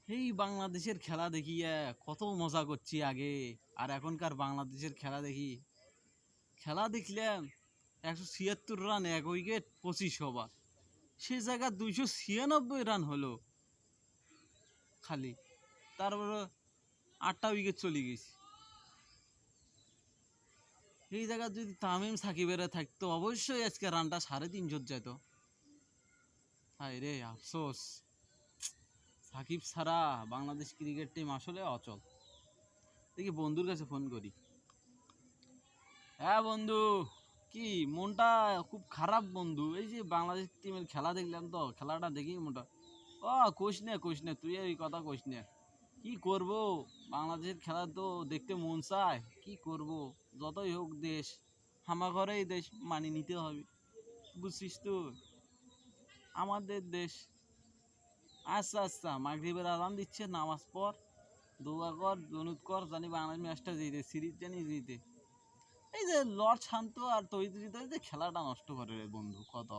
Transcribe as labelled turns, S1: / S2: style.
S1: এই বাংলাদেশের খেলা দেখি কত মজা করছি আগে, আর এখনকার বাংলাদেশের খেলা দেখি। খেলা দেখলাম 176 রান, 1 উইকেট, 25 ওভার। সে জায়গায় 296 রান হলো খালি। তারপরে 8টা উইকেট চলে গেছে। এই জায়গায় যদি তামিম সাকিবের থাকতো, অবশ্যই আজকে রানটা 350 যেত। হায় রে আফসোস, সাকিব ছাড়া বাংলাদেশ ক্রিকেট টিম আসলে অচল। দেখি বন্ধুর কাছে ফোন করি। হ্যাঁ বন্ধু, কি মনটা খুব খারাপ বন্ধু। এই যে বাংলাদেশ টিমের খেলা দেখলাম, তো খেলাটা দেখি মনটা কোষ নে তুই এই কথা কোষ নে। কি করব, বাংলাদেশের খেলা তো দেখতে মন চায়, কি করব। যতই হোক দেশ, হামাঘরে এই দেশ মানিয়ে নিতে হবে, বুঝছিস তো, আমাদের দেশ। আচ্ছা আচ্ছা, মাগরিবের আজান দিচ্ছে, নামাজ পড়, দোয়া কর, দনুদ কর, জানি বাংলাদেশ ম্যাচটা জিতে, সিরিজ জানি জিতে। এই যে লর্ড শান্ত আর তৈরি যে খেলাটা নষ্ট করে রে বন্ধু কত।